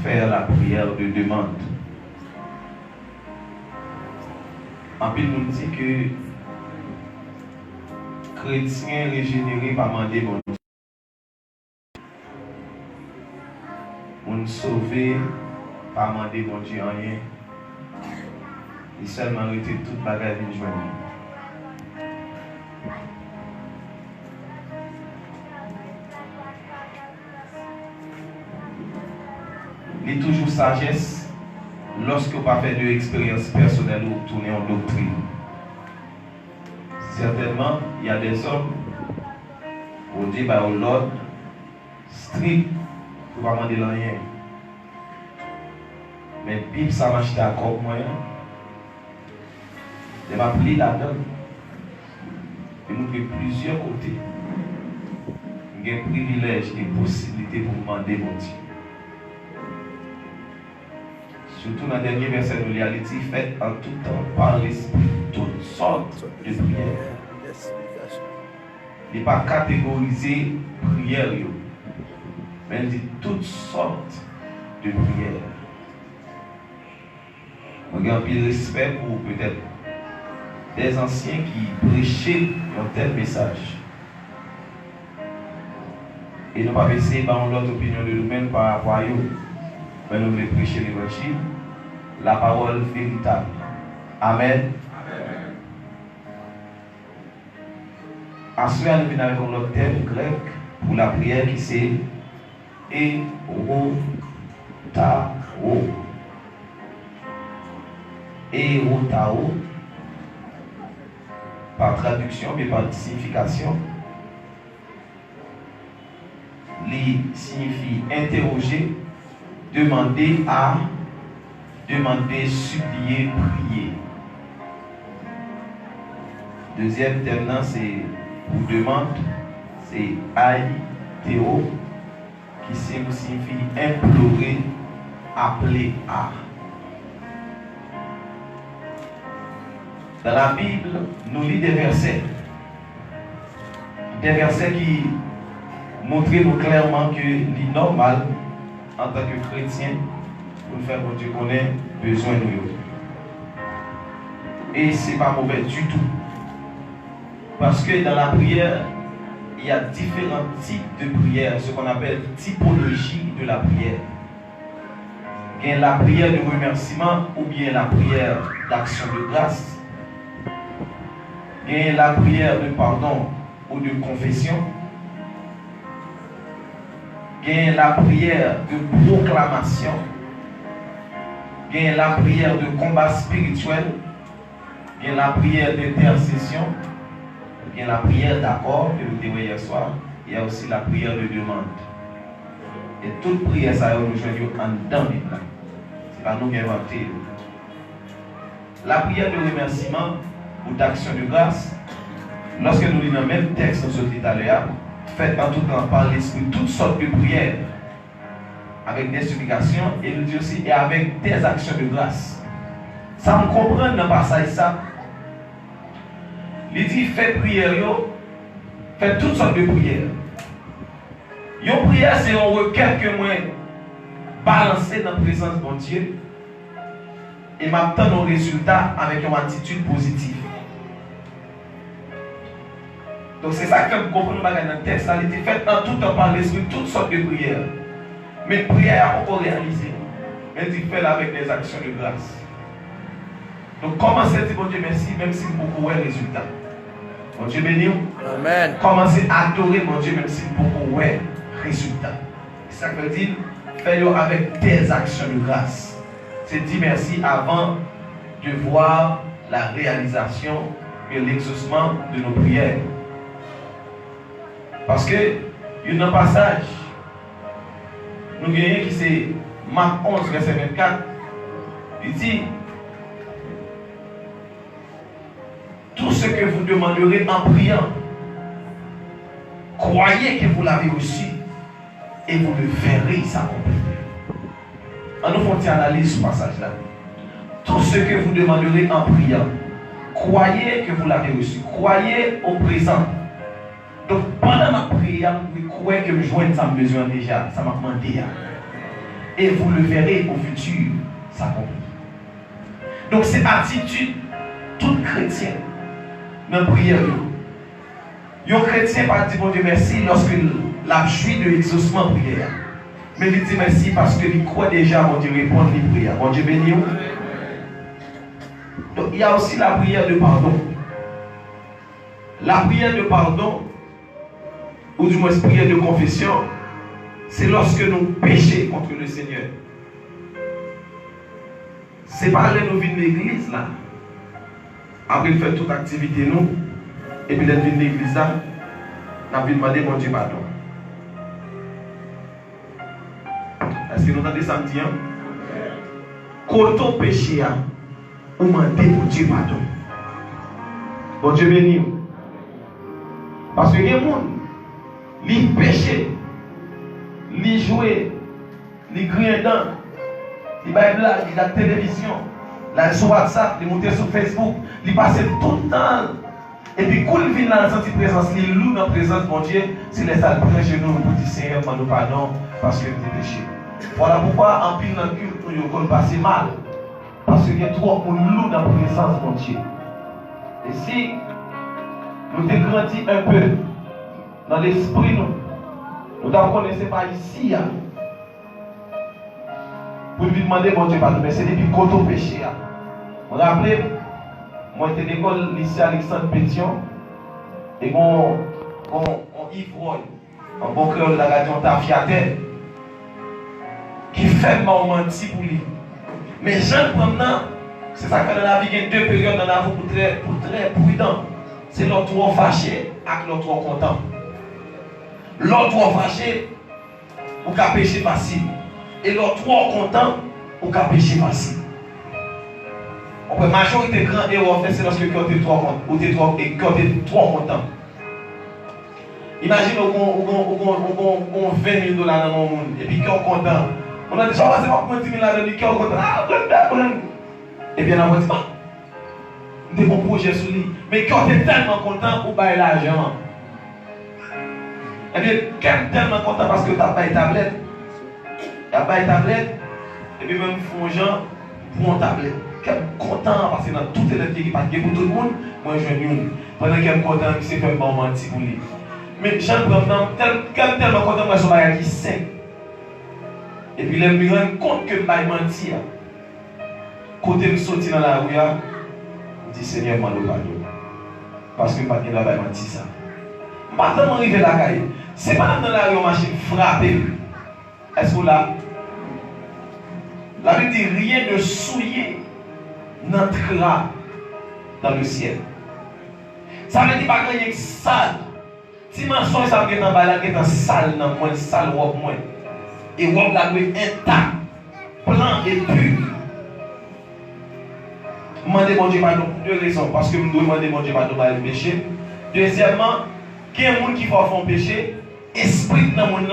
faire la prière de demande. En plus, nous dit que chrétien régénéré par demander mon Dieu. On sauvé par demander mon Dieu rien. Il seulement arrêté toute bagarre de joindre. Il y a toujours sagesse lorsque vous pas fait de expérience personnelle ou tourner en doctrine. Certainement, il y a des hommes qui disent bah, l'ordre strict pour ne pas demander rien. Mais Bible, ça marche d'accord moyen. Il va plier là-dedans. Et nous avons plusieurs côtés. Nous avons privilèges et possibilités pour demander mon Dieu. Surtout dans le dernier verset de réalité, faites en tout temps par l'Esprit toutes sortes de prières. Il n'est pas catégorisé prière, mais il dit toutes sortes de prières. On a un peu de respect pour peut-être des anciens qui prêchaient un tel message. Et nous ne pas essayer d'avoir l'autre opinion de nous-mêmes par rapport à eux. Mais nous voulons prêcher l'évangile, la parole véritable. Amen. Ensuite, nous venons avec notre thème grec pour la prière qui c'est Erotao. Erotao, par traduction, mais par signification, li signifie interroger, demander à, demander, supplier, prier. Deuxième terme, c'est pour demande, c'est aïthéo, qui signifie implorer, appeler à. Dans la Bible, nous lisons des versets qui montrent nous clairement que c'est normal en tant que chrétien pour faire mon Dieu qu'on ait besoin de nous. Et ce n'est pas mauvais du tout. Parce que dans la prière, il y a différents types de prières, ce qu'on appelle typologie de la prière. Il y a la prière de remerciement ou bien la prière d'action de grâce. Il y a la prière de pardon ou de confession. Il y a la prière de proclamation. Il y a la prière de combat spirituel. Il y a la prière d'intercession. Il y a la prière d'accord que nous avons hier soir. Il y a aussi la prière de demande. Et toute prière, ça nous joignons en dedans. Ce n'est pas nous qui avons inventé. La prière de remerciement ou d'action de grâce, lorsque nous lisons le même texte que nous dit à l'heure, faites en tout temps par l'Esprit toutes sortes de prières avec des supplications et nous dit aussi et avec des actions de grâce. Ça me comprend dans le passage ça. Il dit faites prière, faites toutes sortes de prières. Une prière c'est une requête que moi balancer dans la présence de mon Dieu et m'attendre nos résultats avec une attitude positive. Donc c'est ça que vous comprenez dans le texte. Il dit faites en tout temps par l'Esprit toutes sortes de prières. Mais prière encore réalisée. Mais il dit faites avec des actions de grâce. Donc commencez à dire mon Dieu merci, même si beaucoup de résultats. Mon Dieu béni. Amen. Commencez à adorer mon Dieu, même si beaucoup de résultats. C'est ça que veut dire faites-le avec des actions de grâce. C'est dire merci avant de voir la réalisation et l'exaucement de nos prières. Parce que, il y a un passage, nous gagnons qui c'est Marc 11, verset 24. Il dit tout ce que vous demanderez en priant, croyez que vous l'avez reçu et vous le verrez s'accomplir. On nous fait une analyse ce passage-là. Tout ce que vous demanderez en priant, croyez que vous l'avez reçu. Croyez au présent. Donc pendant ma prière, je crois que je joins ça besoin déjà. Ça m'a demandé. et vous le verrez au futur s'accomplir. Donc c'est attitude tout chrétien dans la prière. Un chrétien pas dit bon Dieu merci lorsque la joie de l'exaucement prière. Mais il dit merci parce qu'il croit déjà mon Dieu répondre les prières. Mon Dieu béni. Donc il y a aussi la prière de pardon. La prière de pardon, ou du moins prière de confession, c'est lorsque nous péchons contre le Seigneur. C'est pas là nous venons de l'église là. Après nous faire toute activité nous, et puis nous venons de l'église là, nous venons demander mon Dieu pardon. Est-ce que nous entendez samedi? Quand on péche, on demande mon Dieu pardon. Bon Dieu béni. Parce que les gens, ils pêchent, ils jouent, ils grillent dedans, ils baillent là, ils la télévision, là sur WhatsApp, ils montent sur Facebook, ils passent tout le temps. Et puis quand ils viennent dans la sainte présence, ils louent dans la présence de mon Dieu, c'est les salles près chez nous pour dire Seigneur, demande pardon parce que nous péché. Voilà pourquoi en pile dans le culte, nous ne passe mal. Parce qu'il y a trop de loup dans la présence de mon Dieu. Et si nous avons grandi un peu dans l'esprit, nous ne connaissons pas ici. Pour lui demander mon Dieu pardon, mais c'est depuis qu'on a péché. Vous vous rappelez, moi j'étais à l'école lycée Alexandre Pétion, et on ivrogne, un bon créole de la radio, on t'a fiaté, qui fait menti pour lui. Mais Jean maintenant, c'est ça que dans la vie, il y a deux périodes dans la vie pour très prudent. C'est l'autre trop fâché et l'autre trop content. L'autre trop fâché, ou qu'à pécher facile. Et l'autre trop content, ou qu'à pécher facile. On peut majorité grand erreur fait, c'est lorsque tu es trop content ou tu es trop content. Imagine on 20 000 dollars dans le monde et puis tu es content. On a dit, ça va, c'est pas 10 000 dollars, tu es content. Ah, et bien on va dire, des bons projets sur lui. Mais quand tu es tellement content, ou bailler l'argent. Et bien, quand tu es tellement content parce que tu as pas une tablette, tu as pas une tablette, et puis même font gens pour une tablette. Quand tu es content parce que dans toutes les filles qui partent pour tout le monde, moi je viens une. Pendant que je suis content, qui s'est fait bon menti pour lui. Mais Jean Brandon, tellement content, moi je suis bagage qui sait. Et puis je me rends compte que je vais mentir. Quand je sorti dans la rue, je dis Seigneur, moi le pardon. Parce que je ne vais pas mentir ça. Je ne vais pas arriver à la caille. Ce n'est pas dans la rue, machine frappée. Est-ce que là, la Bible dit rien de souillé n'entrera dans le ciel. Ça veut dire pas qu'il y a sale. Si mensonge ça veut dire dans sale, dans moins sale robe moins. Et robe la doit intact, blanc et pur. Demandez mon Dieu pardon pour deux raisons. Parce que nous devons demander mon Dieu pardon pour le péché. Deuxièmement, qu'il y a des gens qui font péché, esprit dans le monde,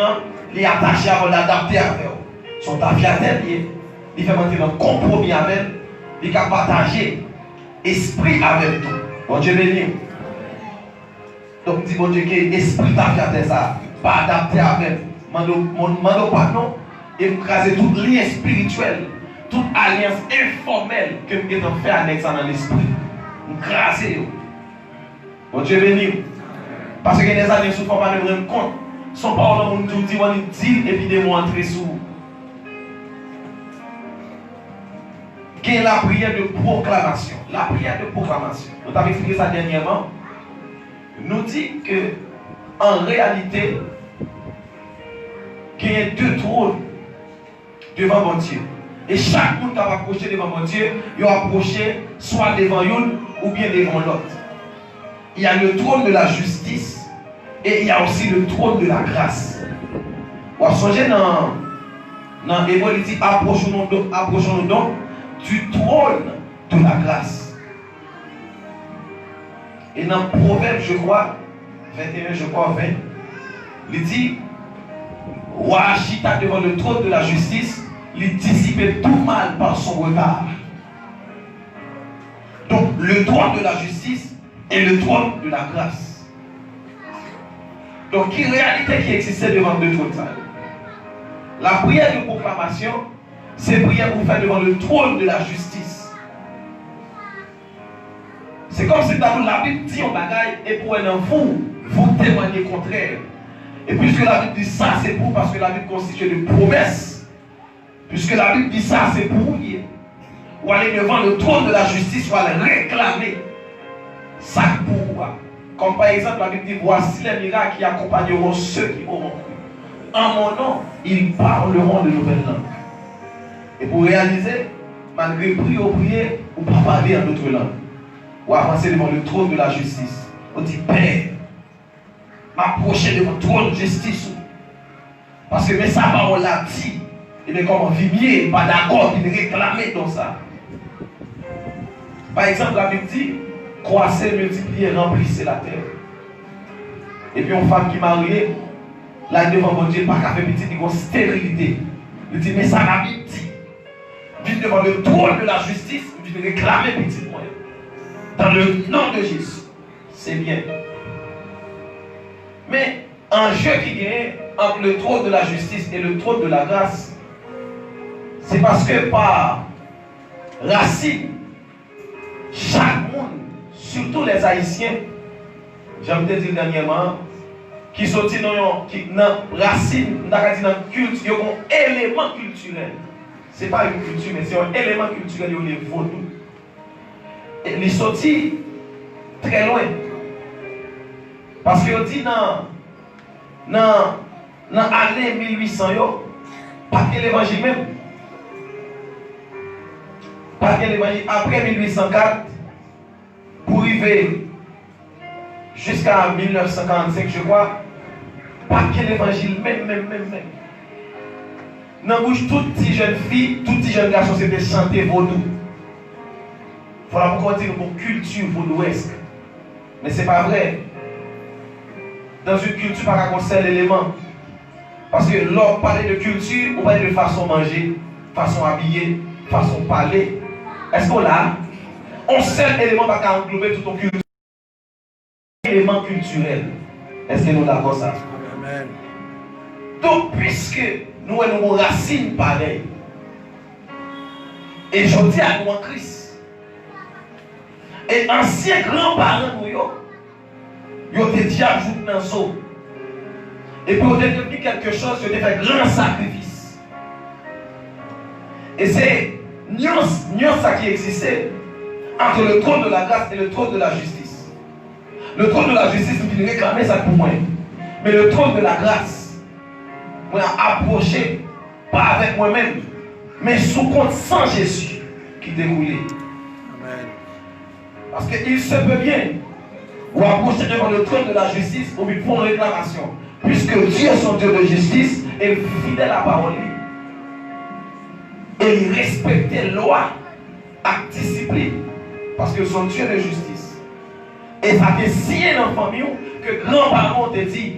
il est attaché à l'adapter avec eux. Son affaire il fait monter dans le compromis avec eux, il peut partager esprit avec tout. Bon Dieu béni. Donc dit bon Dieu que esprit d'affaire ça, pas adapté avec mando pardon et écraser tout lien spirituel. Toute alliance informelle que nous avons fait avec ça dans l'esprit. Nous craser. Bon Dieu béni. Parce que les années ne sont pas de rendre compte. Son parole, on nous dit, on nous dit, et puis des mots entrer sous. Quelle est la prière de proclamation? La prière de proclamation. Nous avons expliqué ça dernièrement. Nous dit que, en réalité, il y a deux trônes devant mon Dieu. Et chaque monde qui va approcher devant mon Dieu, il va approcher soit devant une ou bien devant l'autre. Il y a le trône de la justice et il y a aussi le trône de la grâce. Vous avez songé dans Hébreu, il dit approchons-nous donc du trône de la grâce. Et dans Proverbe, je crois, 21, je crois, 20, il dit Roi Achita devant le trône de la justice, il dissipait tout mal par son regard. Donc, le trône de la justice et le trône de la grâce. Donc, une réalité qui existait devant deux trônes. La prière de proclamation, c'est prière pour faire devant le trône de la justice. C'est comme si dans la Bible dit en bagaille et pour un vous témoignez contraire. Et puisque la Bible dit ça, c'est pour parce que la Bible constitue de promesses. Puisque la Bible dit ça, c'est pour vous. Ou aller devant le trône de la justice, ou aller réclamer ça pour vous. Comme par exemple, la Bible dit voici les miracles qui accompagneront ceux qui auront cru. En mon nom, ils parleront de nouvelles langues. Et pour réaliser, malgré prier ou pas parler en d'autres langues, ou avancer devant le trône de la justice, on dit Père, m'approcher de votre trône de justice. Parce que mais sa parole l'a dit. Il est comme un vimier, pas d'accord, il réclamait dans ça. Par exemple, la Bible dit croissez, multipliez, remplissez la terre. Et puis une femme qui est mariée, là devant mon Dieu, pas qu'à faire petit, il y a une stérilité. Il dit mais ça la Bible dit. Vite devant le trône de la justice, il dit réclamer petit moyen. Dans le nom de Jésus. C'est bien. Mais un jeu qui gagne entre le trône de la justice et le trône de la grâce, c'est parce que par racine, chaque monde, surtout les Haïtiens, j'aime te dire dernièrement, qui sont dans racine, dans la culture, ils ont un élément culturel. Ce n'est pas une culture, mais c'est un élément culturel, ils ont les vaudous. Et ils sont très loin. Parce qu'on dit dans l'année 1800, pas que l'évangile même. Pas que l'évangile. Après 1804, pour arriver jusqu'à 1945, je crois, pas que l'évangile même. Dans la bouche, toutes les jeunes filles, toutes les jeunes garçons, c'était chanter vaudou. Voilà pourquoi on dit une culture vaudouesque. Mais ce n'est pas vrai. Dans une culture, pas qu'on sait l'élément. Parce que l'homme parlait de culture, on parlait de façon manger, façon habiller, façon parler. Est-ce qu'on l'a? On sait l'élément pas qu'à englober tout ton culture. Élément culturel. Est-ce que nous d'accord ça? Amen. Donc, puisque nous avons nos racines pareilles, et je dis à nous en Christ, et anciens grands-parents, ils ont déjà joué dans le saut. Et puis, ils ont devenu quelque chose, ils ont fait grand sacrifice. Et c'est nuance ça qui existait entre le trône de la grâce et le trône de la justice. Le trône de la justice, il réclamait ça pour moi. Mais le trône de la grâce, moi, approché, pas avec moi-même, mais sous compte sans Jésus qui déroulait. Amen. Parce qu'il se peut bien, ou approcher devant le trône de la justice pour lui prendre réclamation. Puisque Dieu est son Dieu de justice et fidèle à la parole. Et il respectait la loi avec discipline. Parce que son Dieu de justice. Et ça a signé dans la famille que grands-parents te dit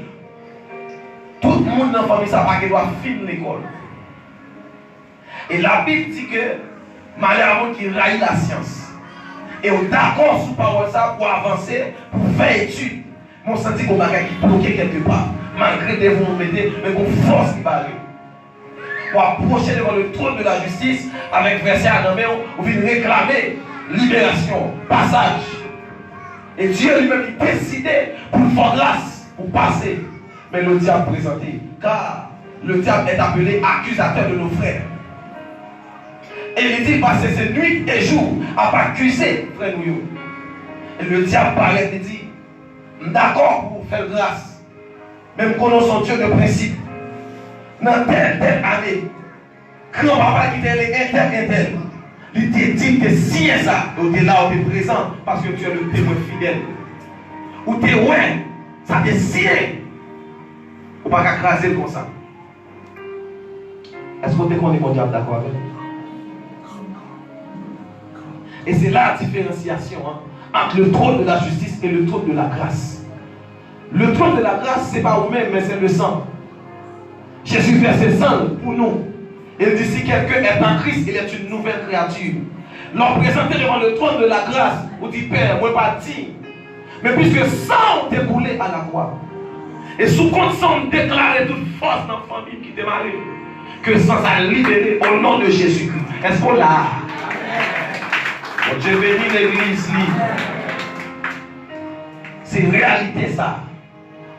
tout le monde dans la famille ça pas qu'il doit finir l'école. Et la Bible dit que malheur à monde qui raille la science. Et on est d'accord sur parole ça pour avancer, pour faire étude. Mon senti qu'on va qui bloqué quelque part. Malgré des vous mettez, mais qu'on force qui va arriver. Pour approcher devant le trône de la justice avec verset à la main, on vient réclamer libération, passage. Et Dieu lui-même il décidait pour faire grâce, pour passer. Mais le diable présenté, car le diable est appelé accusateur de nos frères. Et il dit passer ces nuits et jours à accuser frère nous. Et le diable parlait et dit d'accord pour faire grâce. Même qu'on a son Dieu de principe. Dans telle année, quand papa qui était intel, il te dit que si ça, tu es là, tu es présent, parce que tu es le témoin fidèle. Ou tu es ouais, ça te signe. Ou pas qu'à craser comme ça. Est-ce que tu connais mon diable d'accord avec? Et c'est là la différenciation entre le trône de la justice et le trône de la grâce. Le trône de la grâce, ce n'est pas vous-même, mais c'est le sang. Jésus fait ses sang pour nous. Il dit si quelqu'un est en Christ, il est une nouvelle créature. L'on présenté devant le trône de la grâce, vous dit Père, moi pas digne. Mais puisque sang t'est roulé à la croix, et sous compte sang déclaré toute force dans la famille qui démarre, que sans à libérer au nom de Jésus-Christ. Est-ce qu'on l'a? Bon Dieu bénit l'église. C'est une réalité ça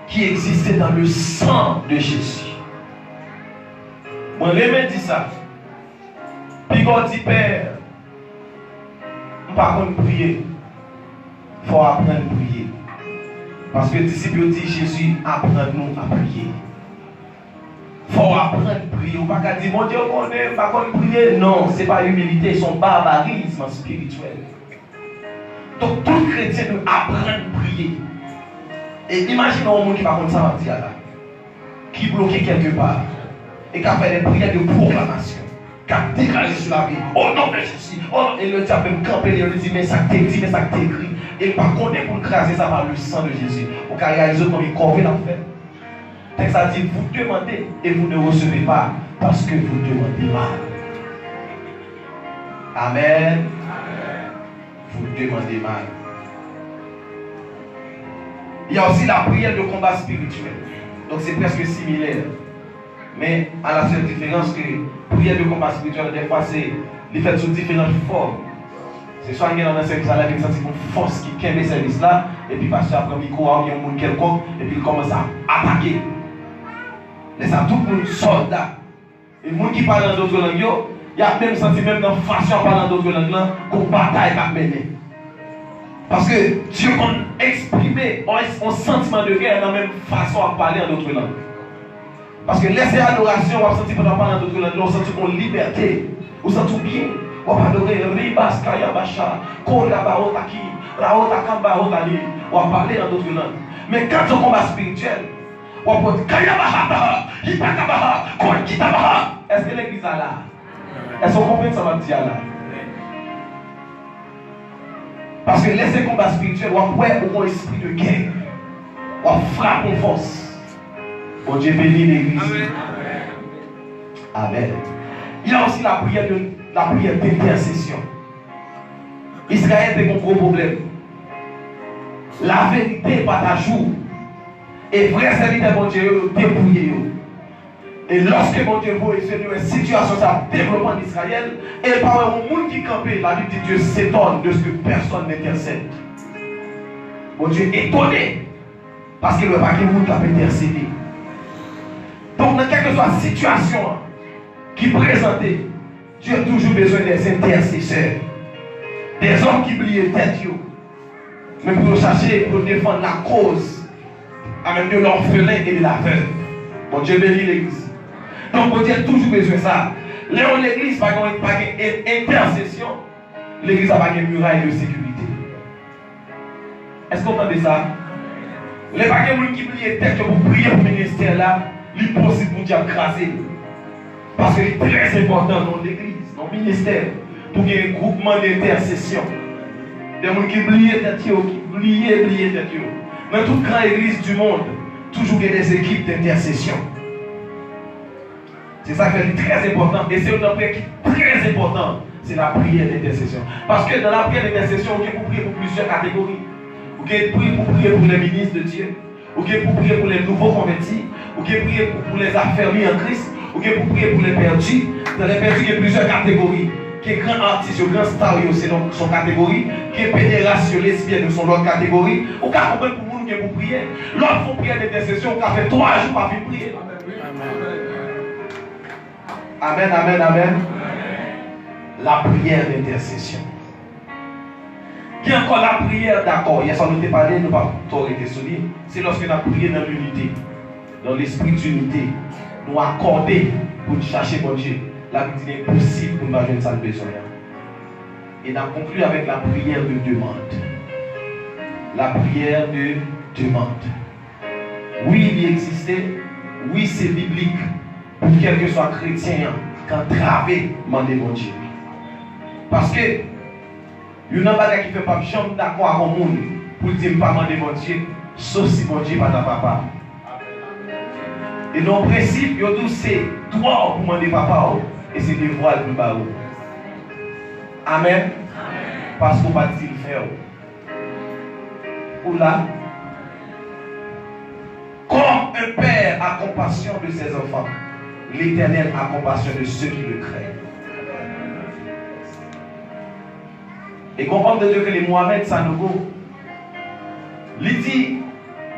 qui existait dans le sang de Jésus. Moi, je dis ça. Puis quand dit Père, on ne peut pas prier. Il faut apprendre à prier. Parce que les disciples disent Jésus, apprends-nous à prier. Il faut apprendre à prier. On ne peut pas dire, mon Dieu, on ne peut pas prier. Non, ce n'est pas humilité, c'est son barbarisme spirituel. Donc, tout chrétien doit apprendre à prier. Et imaginez un monde qui va comme ça, qui est bloqué quelque part et qui a fait des prières de proclamation, qui a déclaré sur la vie, au nom de Jésus. Et le diable même camper, il lui dit, mais ça t'est dit, mais ça t'est écrit. Et par contre, pour craser ça par le sang de Jésus, pour qu'il réalise comme il corvée l'a fait. Texte a dit, vous demandez et vous ne recevez pas parce que vous demandez mal. Amen. Vous demandez mal. Il y a aussi la prière de combat spirituel. Donc c'est presque similaire. Mais à la seule différence que la prière de combat spirituel, des fois, c'est fait sous différentes formes. C'est soit il y a dans un service là, il y a une force qui kembe le service là, et puis pasteur après il court, il y a un monde quelconque, et puis il commence à attaquer. Laisse à tout le monde soldat. Et les gens qui parlent dans d'autres langues, il y a même senti même dans la façon de parler dans d'autres langues, qu'on bataille à mener. Parce que Dieu a exprimé un sentiment de guerre dans la même façon à parler en d'autres langues. Parce que laisser adoration, on va sentir pendant parler en d'autres langues, on sent une liberté, on sent bien. On va adorer Ribas Kayabasha, Korabaotaki, Raotakambaotali, on va parler en d'autres langues. Mais quand on combat spirituel, on va dire Kayabaha, Hipakabaha, Koikitabaha. Est-ce que l'église est là? Est-ce qu'on comprend ça va dire là? Parce que laisser combat spirituel, on va avoir un esprit de guerre. On va frapper en force. Bon Dieu bénit l'église. Amen. Il y a aussi la prière d'intercession. Israël a un gros problème. La vérité n'est pas à jour. Et vrai serviteur, mon Dieu, dépouillé. Et lorsque mon Dieu voit une situation ça développe en Israël, et par un monde qui campait, la vie de Dieu s'étonne de ce que personne n'intercède. Mon Dieu est étonné parce qu'il ne veut pas que le monde qui intercéder. Donc, dans quelle que soit la situation qui est présentée, Dieu a toujours besoin des intercesseurs, des hommes qui blient tête, mais pour chercher, pour défendre la cause, même de l'orphelin et de la veuve. Bon Dieu bénit l'église. Donc, bon Dieu a toujours besoin de ça. Là où l'église n'a pas d'intercession, l'église n'a pas de muraille de sécurité. Est-ce qu'on entend ça? Les paquets qui blient tête pour prier pour le ministère là, il est possible pour Dieu craser. Parce que c'est très important dans l'église, dans le ministère, pour qu'il y ait un groupement d'intercession. Des gens qui blient tête, qui blient tête. Dans toute grande église du monde, toujours il y a des équipes d'intercession. C'est ça qui est très important. Et c'est une prière qui est très importante. C'est la prière d'intercession. Parce que dans la prière d'intercession, on peut prier pour plusieurs catégories. On peut prier pour les ministres de Dieu. On peut prier pour les nouveaux convertis. On peut prier pour les affermis en Christ. On peut prier pour les perdus. Dans les perdus, il y a plusieurs catégories. Qui est grand artiste, grand star, c'est son catégorie. Qui est pédéraste, lesbienne, c'est l'autre catégorie. On peut comprendre pour nous pour prier. L'autre faut prier d'intercession, on a fait 3 jours pour prier. Amen, amen, amen. La prière d'intercession. Il y a encore la prière d'accord. Il y a sans nous parlé, nous pas trop été solide. C'est lorsque nous avons prié dans l'unité, dans l'esprit d'unité, nous accorder pour chercher mon Dieu. La vie est impossible pour nous avoir une salle besoin. Et nous conclut avec la prière de demande. La prière de demande. Oui, il existait. Oui, c'est biblique. Pour quel que soit chrétien, quand traver, demander mon Dieu. Parce que, il y a un bagage qui ne fait pas chambre d'accord avec le monde pour dire pas demander mon Dieu, sauf si mon Dieu n'est pas ta papa. Et dans le principe, c'est toi pour demander papa, et c'est des voiles pour bas. Amen. Parce qu'on va dire le faire. Ou là, comme un père a compassion de ses enfants, l'Éternel a compassion de ceux qui le craignent. Et qu'on homme de Dieu que les Mohamed Sanogo, il dit,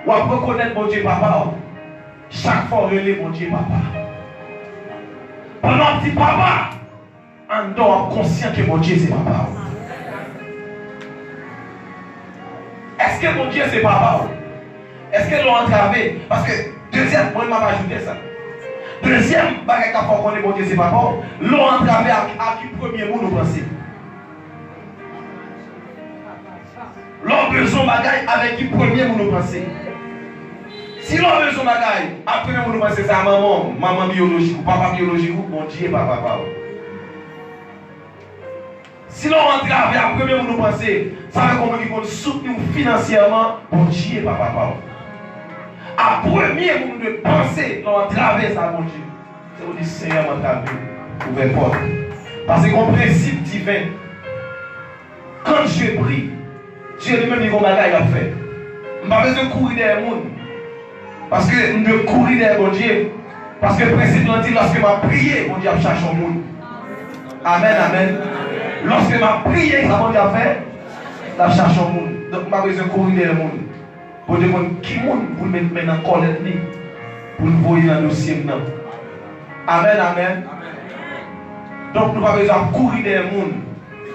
ou à reconnaître mon Dieu papa, chaque fois relève mon Dieu papa. Pendant que papa, en dehors conscient que mon Dieu c'est papa. Est-ce que mon Dieu c'est papa? Est-ce qu'elles l'ont entravé? Parce que, deuxième, moi je m'avais ajouté ça. Deuxième, bagage qu'il faut connaître mon Dieu c'est papa, l'ont entravé à qui premier mot nous penser. L'on besoin bagaille avec qui premier mot nous penser. Si l'on besoin bagaille, après mot nous penser c'est à maman biologique ou papa biologique ou mon Dieu papa. Si l'on entravé après mot nous penser, ça va comme qui peut soutenir financièrement mon Dieu papa. À premier mot de penser, l'on entravé ça mon Dieu. C'est vous dire Seigneur m'entravé, ouvert porte. Parce que mon principe divin, quand je prie, Dieu lui-même dit qu'on bagaille a fait. Je n'ai pas besoin de courir derrière le monde. Parce que je ne courir derrière mon Dieu. Parce que le principe dit lorsque je prie, mon Dieu a cherché au monde. Amen, amen. Lorsque je prie, ça mon Dieu a fait, il a cherché au monde. Donc je n'ai pas besoin de courir derrière le monde. Pour demander qui monde pour mettre maintenant en colère pour nous voir dans le dossier maintenant. Amen, amen. Donc nous n'avons pas besoin de courir derrière le monde.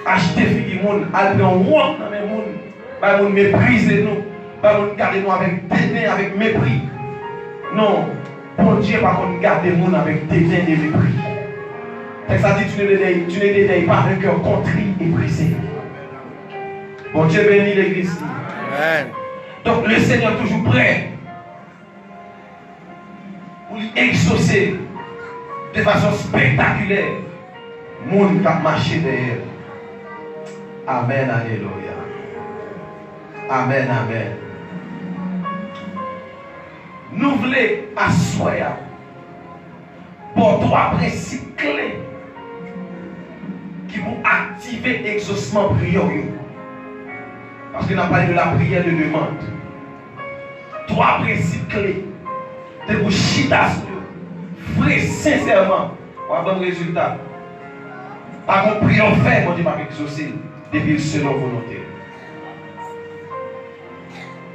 Acheter fille du monde, aller en honte dans le monde. Pas nous mépriser nous, pas nous garder nous avec dédain, avec mépris. Non, bon Dieu pas qu'on garde le monde avec dédain et mépris. Ça dit tu ne dédailles pas un cœur contrit et brisé. Bon Dieu bénit l'église. Amen. Donc le Seigneur est toujours prêt pour lui exaucer de façon spectaculaire. Monde qui a marché derrière. Amen, alléluia. Amen, amen. Nous voulons asseoir pour trois principes clés qui vont activer l'exaucement prière. Parce qu'on a parlé de la prière de demande. Trois principes clés. De vous chita sur vrai sincèrement pour avoir un résultat. Par contre, prière fait, mon Dieu m'a exaucé depuis selon volonté.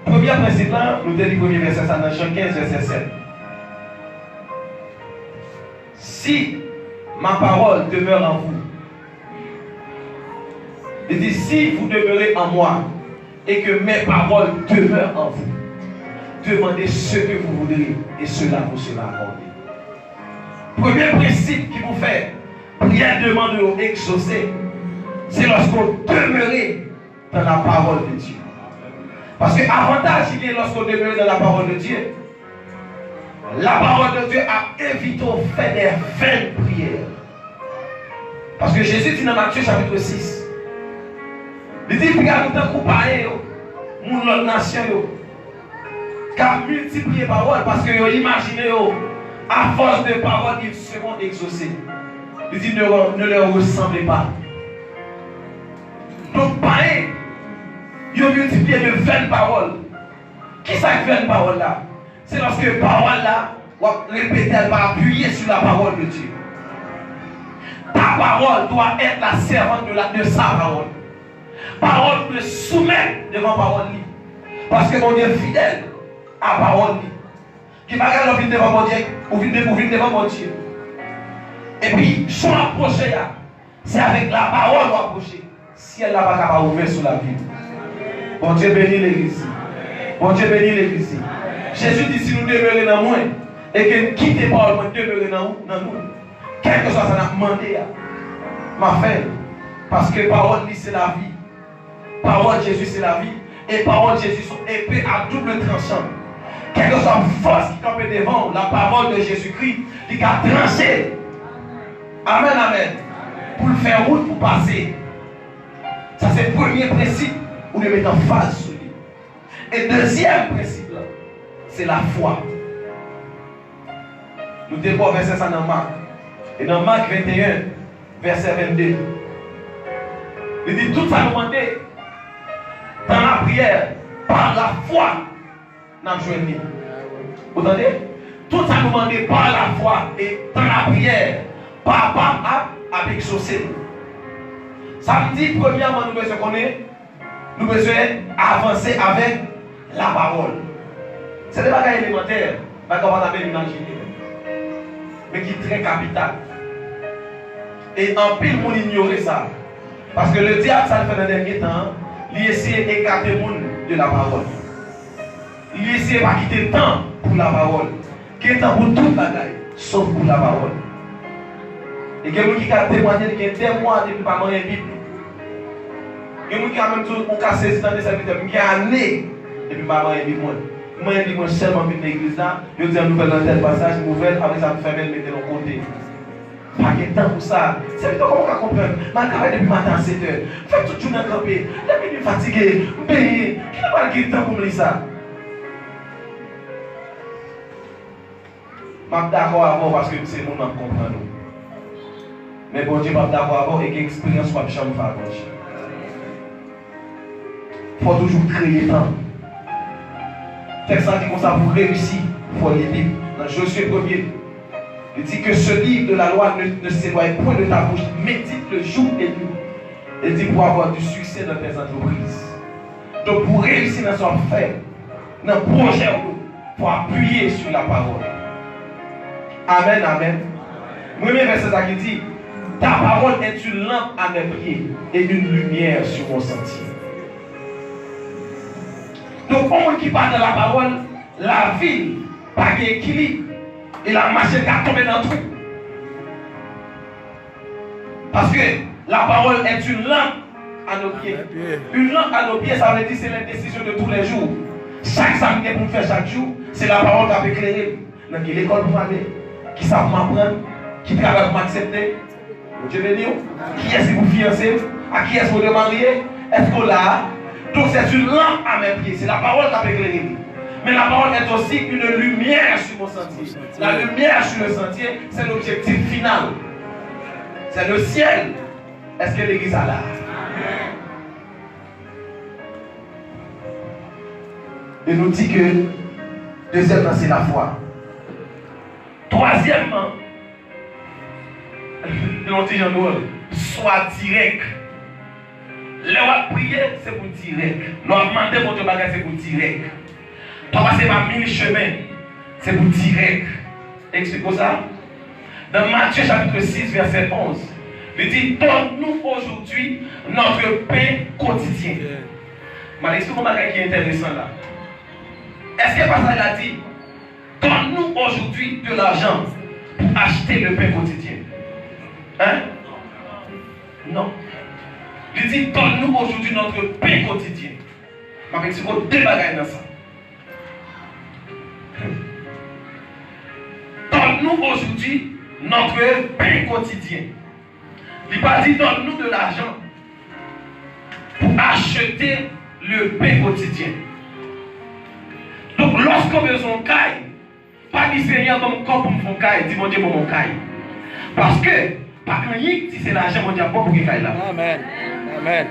Premier principe là, nous avons dit premier verset ça dans Jean 15, verset 7. Si ma parole demeure en vous, il dit si vous demeurez en moi et que mes paroles demeurent en vous, demandez ce que vous voudrez et cela vous sera accordé. Premier principe qui vous fait prière demande ou exaucer, c'est lorsqu'on demeure dans la parole de Dieu. Parce que l'avantage il est lorsqu'on demeure dans la parole de Dieu. La parole de Dieu a évité au fait des vaines prières. Parce que Jésus dit dans Matthieu chapitre 6, il dit regarde nous tant comparé mon l'autre nation qui a multiplié paroles parce que vous imaginez à force de paroles ils seront exaucés. Il dit ne leur ressemblez pas. Donc pareil, ils ont multiplié de 20 paroles. Qui ça 20 paroles là? C'est lorsque parole là, on va répéter, elle va appuyer sur la parole de Dieu. Ta parole doit être la servante de sa parole. Parole de soumettre devant parole. Parce que mon Dieu est fidèle à parole. Qui ne va pas venir devant mon Dieu, ou venir devant mon Dieu. Et puis, son approcher, c'est avec la parole qu'on approcher. Si elle n'a pas capable ouvrir sur la vie. Bon Dieu bénit l'église. Bon Dieu bénit l'église. Jésus dit si nous demeurons dans moi et que nous quittons pas le demeurer dans nous, quel que soit ça n'a demandé, ma frère, parce que parole c'est la vie. Parole Jésus c'est la vie. Et parole Jésus sont épées à double tranchant. Quelle que soit la force qui campe devant la parole de Jésus-Christ, il a tranché. Amen, amen. Pour le faire route, pour passer. Ça c'est le premier principe où nous mettons en phase sur lui. Et deuxième principe là, c'est la foi. Nous devons verser ça dans Marc. Et dans Marc 21, verset 22, il dit tout ça nous demandé dans la prière, par la foi, nous avons joué. Vous entendez? Tout ça nous demande par la foi et dans la prière. Papa a exaucé. Ça veut dire, premièrement, nous besoin connaître, nous besoin avancer avec la parole. C'est des bagages élémentaires, mais qu'on va imaginer, mais qui est très capital. Et en pile, on ignore ça. Parce que le diable, ça le fait dans le dernier temps, il essaie d'écarter le monde de la parole. Il essaie de pas quitter le temps pour la parole. Qui est temps pour toute la bagaille, sauf pour la parole. Et quelqu'un qui a témoigné qu'il y a des mois depuis pas manger Bible. Quelqu'un qui a même tout, on casse les dans des serviteurs, qui a année depuis pas manger Bible. Moi, je dis seulement dans l'église là, je dis nous faisons un tel passage, nouvelle, après ça, nous faisons mettre de l'autre côté. Pas de temps pour ça. C'est plutôt comment on va comprendre. Je travaille depuis matin à 7 h. Faites tout le jour dans le campé. Je suis fatigué, payé. Qui n'a pas le temps pour me lire ça? Je suis d'accord avant parce que c'est le monde qui comprend nous. Mais bon Dieu, je suis d'accord avant et que l'expérience soit chambre faire. Il faut toujours créer le temps. Texte dit comme ça pour réussir, il faut lire. Dans Josué 1er, il dit que ce livre de la loi ne s'éloigne point de ta bouche, médite le jour et nuit. Il dit pour avoir du succès dans tes entreprises. Donc pour réussir dans son affaire, dans le projet, il faut appuyer sur la parole. Amen, amen. Premier verset qui dit, ta parole est une lampe à mes pieds et une lumière sur mon sentier. Donc, on qui parle de la parole, la vie, pas d'équilibre, et la machine qui a tombé dans le trou. Parce que la parole est une lampe à nos pieds. Une lampe à nos pieds, ça veut dire c'est la décision de tous les jours. Chaque samedi pour faire chaque jour, c'est la parole qui a éclairé. Dans l'école pour aller, qui savent m'apprendre, qui travaillent pour m'accepter. Dieu béni. Qui est-ce que vous fiancez? À qui est-ce que vous mariez? Est-ce que là? Donc c'est une lampe à mes pieds, c'est la parole qui a éclairé. Mais la parole est aussi une lumière sur mon sentier. La lumière sur le sentier, c'est l'objectif final. C'est le ciel. Est-ce que l'église a là? Il nous dit que deuxièmement, c'est la foi. Troisièmement, l'on dit en nous, sois direct. L'heure de prier, c'est pour direct. L'heure de demander mon Dieu, c'est pour direct. Toi, passer par 1000 chemins, c'est pour direct. Explique ça. Dans Matthieu chapitre 6, verset 11, il dit, donne-nous aujourd'hui notre pain quotidien. Je vais expliquer un qui est intéressant là. Est-ce que le passage a dit, donne-nous aujourd'hui de l'argent pour acheter le pain quotidien? Hein? Non. Il dit, donne-nous aujourd'hui notre pain quotidien. Je vais expliquer deux bagages dans ça. Donne-nous aujourd'hui notre pain quotidien. Il n'a pas dit donne-nous de l'argent pour acheter le pain quotidien. Donc lorsqu'on veut son caille, pas dit Seigneur comme pour mon caille, dis mon Dieu pour mon caille. Parce que, pas quand il dit c'est l'argent, mon Dieu pas pour qu'il caille là. Amen. Amen.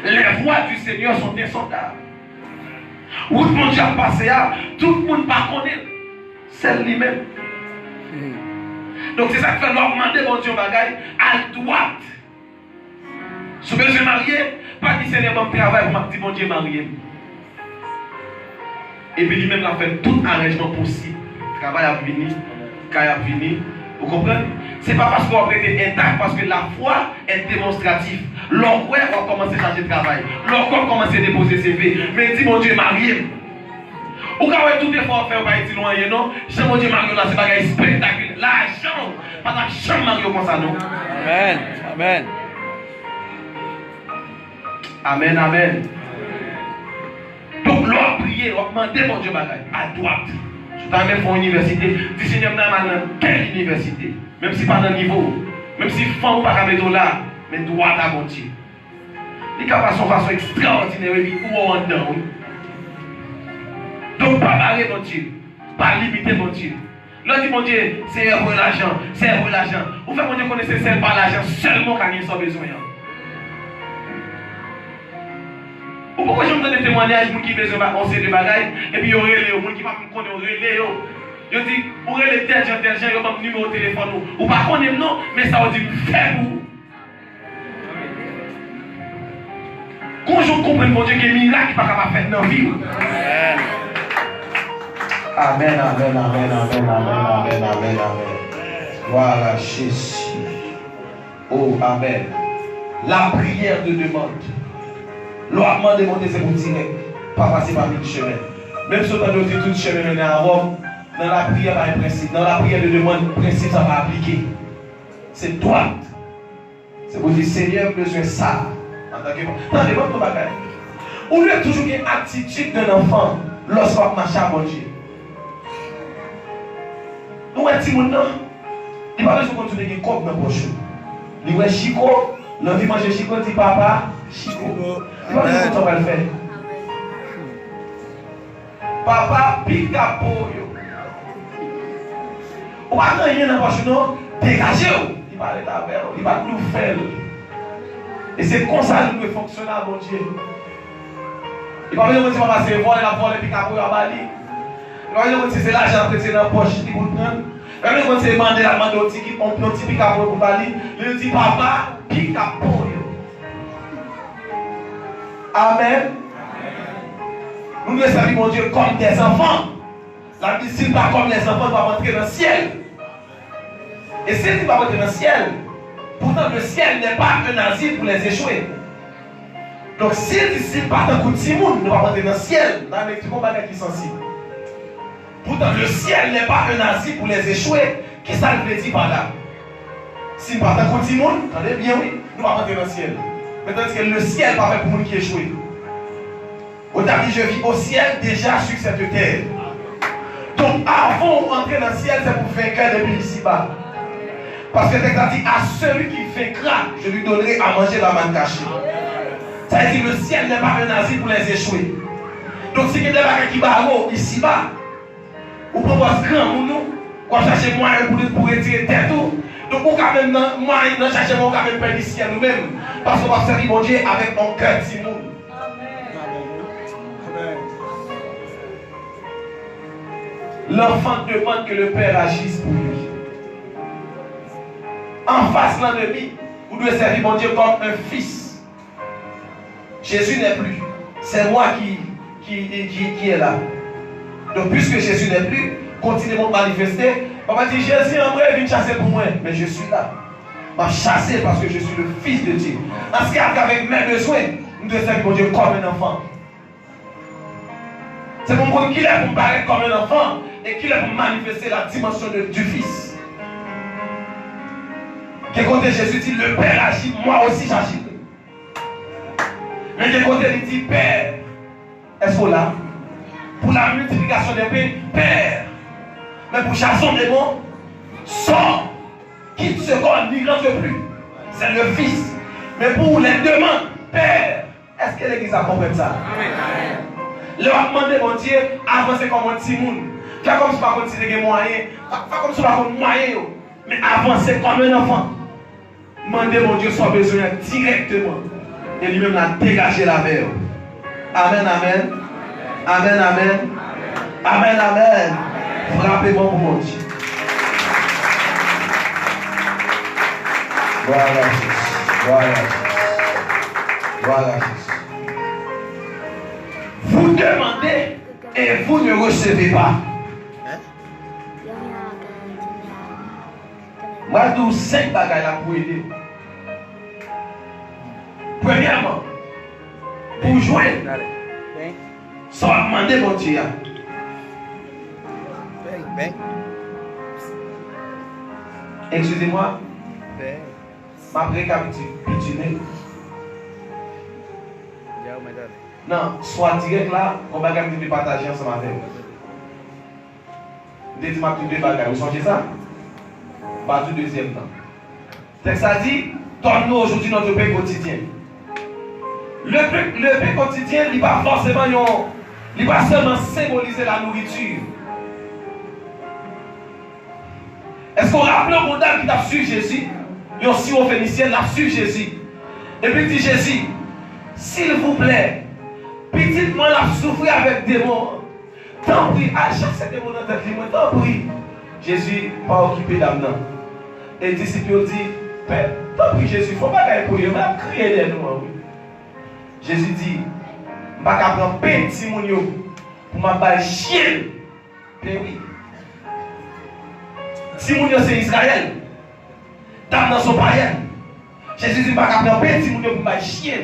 Les voies du Seigneur sont insondables. Où mon Dieu a passé à, tout le monde ne connaît celle lui-même. Donc c'est ça qui fait demander mon Dieu bagaille à droite. Si je suis marié, pas dit Seigneur bon travail pour dire mon Dieu marié. Et puis lui-même a fait tout arrangement possible. Le travail a fini, le a fini. Vous comprenez? Ce n'est pas parce qu'on est intact, parce que la foi est démonstrative. L'envoi va commencer à changer de travail. L'envoi va commencer à déposer CV. Mais dit mon Dieu marié. Ou quand on tout effort faire, on va être loin, non? C'est mon Dieu marié là, c'est pas un spectacle. L'argent, pas la chambre marié comme ça, non? Amen. Amen. Amen, amen. Donc, l'on prier, on demander mon Dieu bagaille à droite. Si tu as même pour une université, dis Seigneur, dans quelle université? Même si pas dans le niveau, même si femme ou pas mettre là, mais droite à mon Dieu. Il y a une façon extraordinaire, où on est dedans. Donc, pas barrer mon Dieu, pas limiter mon Dieu. L'on dit mon Dieu, c'est pour l'argent, c'est pour l'argent. Vous faites mon Dieu connaître c'est par l'argent seulement quand il a besoin. Pourquoi je me donne des témoignages qui besoin de bagailles et puis il y aurait les gens qui ne connaissent pas. Je dis, vous avez les têtes, j'ai un numéro de téléphone. Ou pas connaître non, mais ça veut dire faire vous. Quand je comprends mon Dieu qu'il y a un miracle qui n'est pas capable de faire dans la vie. Amen, amen, amen, amen, amen, amen, amen, amen. Voilà Jésus. Oh, amen. La prière de demande. L'oiement demandé, c'est pour direct. Pas passer par le chemin. Même si on a dit tout le chemin mené à Rome, dans la prière, pas un principe. Dans la prière de demande, le principe, ça va appliquer. C'est droit. C'est pour dire, Seigneur, besoin de ça. En tant que. Non, demande ton bagage. On lui a toujours une attitude d'un enfant lorsqu'on marche à mon Dieu. Nous, un petit monde, il va besoin de continuer à comme dans le poche. Il va chico, l'envie de manger chico, dit papa, chico. Il va besoin de qu'on va le faire. Papa, pique à peau. On va rien dans la poche, non? Dégagez-vous. Il va aller là, il va nous faire. Et c'est comme ça que nous fonctionnons, mon Dieu. Il va venir me dire, papa, c'est voler la voler, pique à peau, à Bali. Il va venir me dire, c'est l'argent que c'est dans la poche, il va prendre. Il va venir me dire, demander la demande au petit, on peut un petit pique à peau pour Bali. Il dit, papa, pique à peau. Amen. Nous devons servir mon Dieu comme des enfants. La Bible dit pas comme les enfants doivent entrer dans le ciel. Et si tu vas entrer dans le ciel, pourtant le ciel n'est pas un asile pour les échouer. Donc si les disciples pas un coup de Simon, nous allons entrer dans le ciel. Dans le combat qui est sensible. Pourtant le ciel n'est pas un asile pour les échouer. Qu'est-ce que ça veut dire par là? Si nous partons un coup de Simon, attendez bien oui, nous allons entrer dans le ciel. Mais tandis que le ciel pas fait pour nous qui échouent. Aujourd'hui, je vis au ciel déjà sur cette terre. Donc, avant d'entrer dans le ciel, c'est pour vaincre depuis ici-bas. Parce que c'est dit à celui qui vaincra, je lui donnerai à manger la manne cachée. Ça veut dire que le ciel n'est pas un asile pour les échouer. Donc, si quelqu'un qui va ici-bas, vous proposez grand pour nous, vous cherchez moyen pour retirer tête. Donc, vous avez même moyen de chercher mon même père ici à nous-mêmes. Parce qu'on va servir mon Dieu avec mon cœur de Simon. L'enfant demande que le Père agisse pour lui. En face de l'ennemi, vous devez servir mon Dieu comme un fils. Jésus n'est plus. C'est moi qui est là. Donc, puisque Jésus n'est plus, continuez à manifester. On va dire, Jésus en vrai vient chasser pour moi. Mais je suis là. Je vais chasser parce que je suis le fils de Dieu. En ce cas, avec mes besoins, nous devons servir mon Dieu comme un enfant. C'est pour moi qu'il est pour me paraître comme un enfant et qu'il est pour manifester la dimension du Fils. Quel côté Jésus dit, le Père agit, moi aussi j'agis. Mais quel côté il dit, Père, est-ce qu'on l'a? Pour la multiplication des paix, Père. Mais pour chasson des mots, sort, quitte ce corps, n'y rentre plus. C'est le Fils. Mais pour les demandes, Père, est-ce que l'Église a compris ça? Amen. Le va demander mon Dieu, avancer comme un petit monde. Faire comme si pas comme si des moyens. Faire comme si pas comme moyen. Mais avancer comme un enfant. Demandez mon Dieu soit besoin directement. Et lui-même l'a dégagé la verre. Amen, amen. Amen, amen. Amen, amen. Frappez-moi pour mon Dieu. Voilà Jésus. Voilà Jésus. Voilà Jésus. Vous demandez et vous ne recevez pas. Moi, je vous 5 bagages là pour aider. Premièrement, pour jouer, ça va demander mon Dieu. Excusez-moi, ma récapitulée. Non, soit direct là, on va gagner partager ensemble avec vous. Dites-moi tous deux bagages. Vous songez ça? Pas tout deuxième temps. Texte a dit, donne-nous aujourd'hui notre pain quotidien. Le pain quotidien, il va forcément, il va seulement symboliser la nourriture. Est-ce qu'on rappelle au monde qui a su Jésus? Il y a aussi au Phénicien, il a su Jésus. Et puis il dit Jésus, s'il vous plaît, Petite moi l'a souffert avec des démons. Tant pis, à chaque démon dans ta vie, tant pis. Jésus pas occupé d'âme. Et les disciples disent, Père, tant pis Jésus, il ne faut pas gagner pour eux, même crier des noms. Jésus dit, je ne vais pas prendre petit moun pour m'abattre chien. Mais oui. Si moun c'est Israël, dame dans son païen. Jésus dit, je ne vais pas prendre petit moun pour m'abattre chien.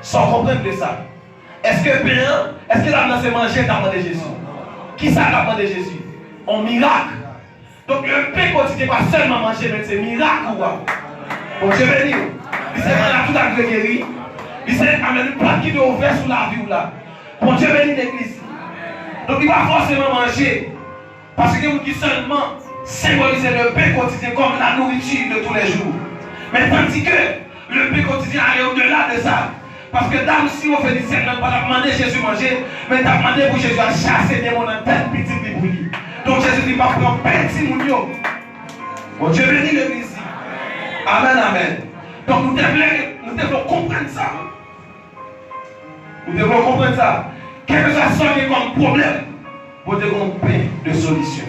Sans comprendre de ça. Est-ce que l'âme c'est manger d'âme de Jésus? Qui ça l'âme de Jésus? En miracle. Donc le pain quotidien pas seulement manger, mais c'est miracle. Bon Dieu béni. Il s'est tout à fait guéri. Il s'est amené une plaque qui doit ouvrir sous la vie là. Bon Dieu béni l'église. Donc il va forcément manger. Parce que vous qui seulement symboliser le pain quotidien comme la nourriture de tous les jours. Mais tandis que le pain quotidien allait au-delà de ça. Parce que dame, si on fait du ciel, on va demander Jésus manger, mais t'as demandé pour Jésus à chasser des démons dans tête petite de bouillie. Donc Jésus dit pas prendre petit mounio. Bon Dieu bénit l'église. Amen, amen. Donc nous devons comprendre ça. Nous devons comprendre ça. Quel que soit comme problème, vous devez trouver de solution.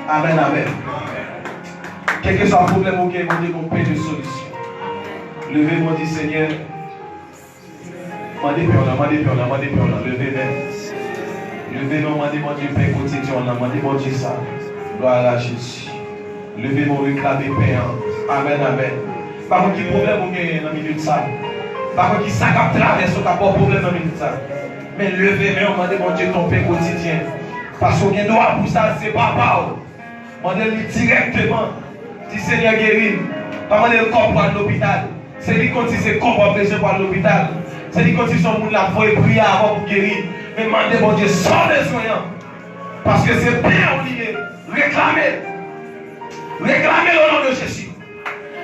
Amen, amen. Quel que soit le problème, vous devez trouver de solution. Levez-moi, dit Seigneur. Mandez pour levez-moi, mandez-moi du pain quotidien, mandez-moi du ça. Gloire à Jésus. Levez-moi, réclamez pain. Amen, amen. Par contre, quel problème vous avez dans la minute ça? Par contre, qui ça qui traverse, vous n'avez pas de problème dans la minute ça. Mais levez-moi, mandez-moi Dieu ton pain quotidien. Parce qu'on a droit pour ça, c'est papa. Mandez-lui directement. Dit Seigneur guéris. Pas mandez le corps pour l'hôpital. C'est lui qui c'est corps pour l'hôpital. C'est lui qui son monde là, il faut prier avant pour guérir. Mais demandez mon Dieu sans besoin. Parce que c'est bien lié. Réclamez. Réclamez le nom de Jésus.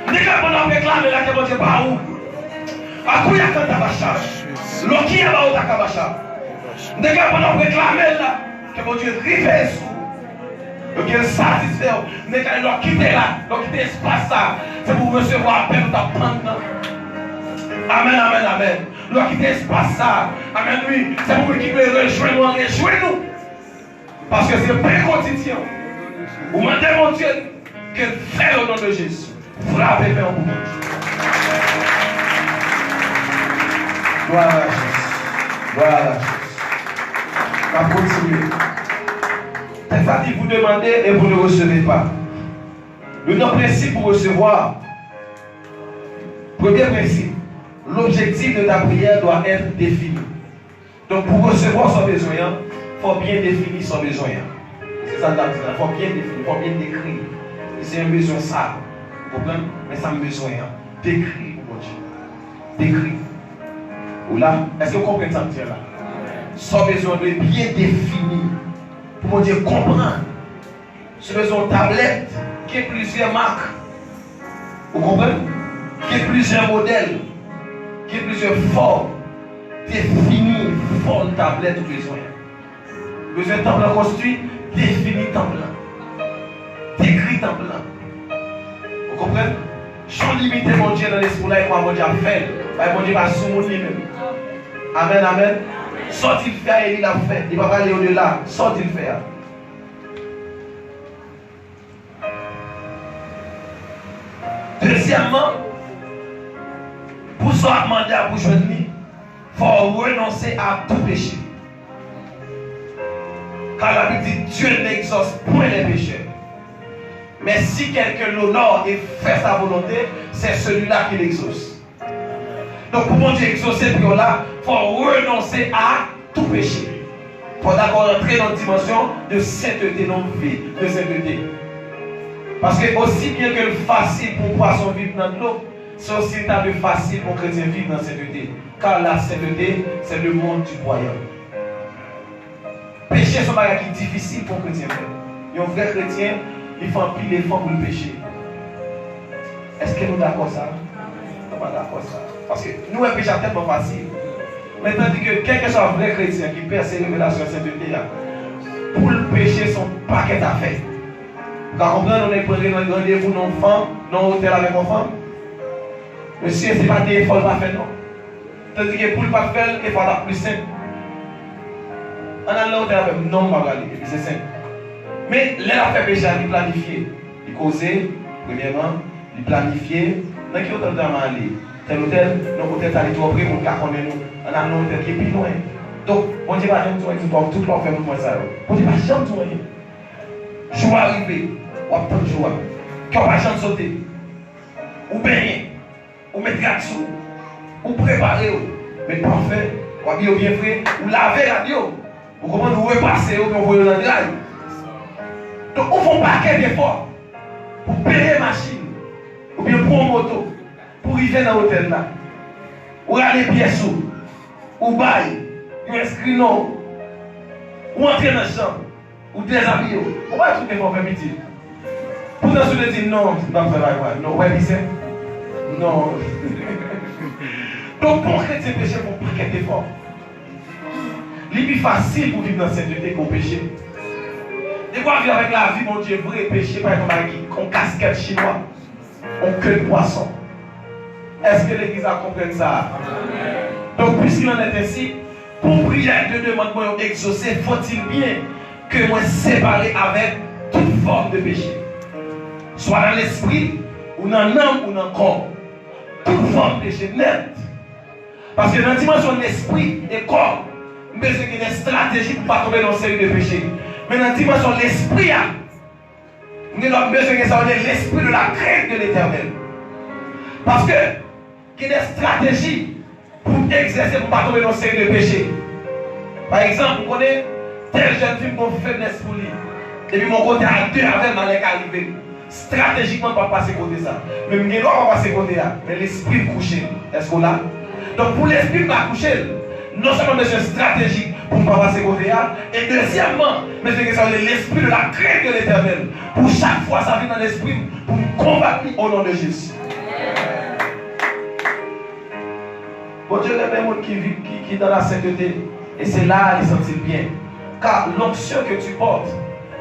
Dès qu'on réclame là, que mon Dieu pas où. À quoi il y a quand tabacha. L'oki a pas où tabacha. Dès qu'on réclame là, que mon Dieu rive sous. Donc il satisfait. Dès qu'on quitte là, donc quitte l'espace là, c'est pour recevoir appel ou t'apprendre. Amen, amen, amen. L'on quitte l'espace ça. Amen, oui. C'est pour qu'il veut rejoindre nous. Parce que c'est le pain quotidien. Vous demandez mon Dieu que fait au nom de Jésus. Frappez bien au bout. Gloire à Jésus. Gloire à Jésus. On va continuer. C'est-à-dire vous demandez et vous ne recevez pas. Le principe pour recevoir. Premier principe. L'objectif de ta prière doit être défini. Donc pour recevoir son besoin, il faut bien définir son besoin. C'est ça il faut bien définir, il faut bien décrire. C'est un besoin ça. Vous comprenez? Mais ça me besoin. Décrire, mon Dieu. Décrire. Ou là, est-ce que vous comprenez ça là? Son besoin doit être bien défini. Pour mon Dieu comprendre. Ce besoin de tablette, qui a plusieurs marques. Vous comprenez? Qui a plusieurs modèles. Qui a plusieurs formes. Définir forme tablette ou besoin. Besoin de temple construit, définir temple. Décrit temple. Vous comprenez? Sans limiter mon Dieu dans l'esprit là et moi mon Dieu a fait. Mon Dieu va sous mon lui-même. Amen, amen. Soit il fait et il a fait. Il va pas aller au-delà. Soit il fait. Deuxièmement, pour soit demander à vous joindre, il faut renoncer à tout péché. Car la Bible dit Dieu n'exauce point les pécheurs. Mais si quelqu'un l'honore et fait sa volonté, c'est celui-là qui l'exauce. Donc pour mon Dieu exaucer pour là, il faut renoncer à tout péché. Il faut d'abord entrer dans une dimension de sainteté, non vie, de sainteté. Parce que aussi bien que le facile pour poisson vivre dans l'eau, c'est aussi le facile pour chrétien vivre dans la sainteté. Car la sainteté, c'est le monde du royaume. Pécher, c'est un bagage qui est difficile pour un chrétien. Et un vrai chrétien, il faut un pile d'efforts pour le pécher. Est-ce que nous sommes d'accord ça? Nous ne sommes pas d'accord ça. Parce que nous, un péché est tellement facile. Mais tandis que quel que soit un vrai chrétien qui perd ses révélations de sainteté, pour le pécher, son paquet à faire. Car on est pris dans le rendez-vous non-enfant, non-hôtel avec enfant. Monsieur, ce n'est pas des efforts à faire, non. Tandis que pour ne pas faire, il faut être plus simple. En allant avec non, et puis c'est simple. Mais là, il fait péché, il planifier. Il causer, premièrement, il planifier. Dans qui hôtel doit aller? Tel hôtel, non, hôtel, aller trop près pour qu'on nous. On a un hôtel qui est plus loin. Donc, on dit pas, j'aime tout, tout le monde fait pour ça. On dit pas, j'aime tout. Jour arrivé, ou attendre le jour. Quand on va jamais sauter. Ou baigner, ou mettre là-dessous, ou préparer. Mais parfait, ou habiller bien frais, ou laver la bio. Vous comprenez, vous repasser, ou vous voyez dans le drive. Donc, on fait un paquet d'efforts pour payer la machine, ou bien pour une moto, pour arriver dans l'hôtel là. Ou aller pièces ou bail, ou inscrit non, ou entrer dans la chambre, ou déshabiller. On va tout effort faire petit. Pour nous se dire non, tu ne vas pas faire la voix. Non, ouais, c'est non. Donc, pour chrétien péché, pour un paquet d'efforts. C'est plus facile pour vivre dans la sainteté qu'au péché. Et quoi vivre avec la vie, mon Dieu, vrai péché, par exemple, avec une casquette chinois, on queue de poisson. Est-ce que l'Église a compris ça? Donc, puisqu'il en est ainsi, pour prier de demande exaucer, faut-il bien que moi séparé avec toute forme de péché, soit dans l'esprit, ou dans l'âme, ou dans le corps. Toute forme de péché net. Parce que dans la dimension de l'esprit et corps, nous avons besoin d'une stratégie pour ne pas tomber dans une série de péchés. Mais dans la dimension de l'esprit, nous avons besoin de l'esprit de la crainte de l'Éternel. Parce que il y a des stratégies pour exercer pour ne pas tomber dans une série de péchés. Par exemple, vous connaissez tel jeune fille qui a faiblesse pour lui. Et puis mon côté à deux avec Malek arrivé. Stratégiquement, on ne va pas passer côté ça. Mais on ne va pas passer côté ça. Mais l'esprit couché. Est-ce qu'on l'a? Donc pour l'esprit va coucher, non seulement besoin stratégique pour ne pas passer côté ça, et deuxièmement, besoin de l'esprit de la crainte de l'Éternel. Pour chaque fois, ça vient dans l'esprit pour nous combattre au nom de Jésus. Bon Dieu, les gens qui dans la sainteté, et c'est là qu'ils sentent bien. Car l'onction que tu portes,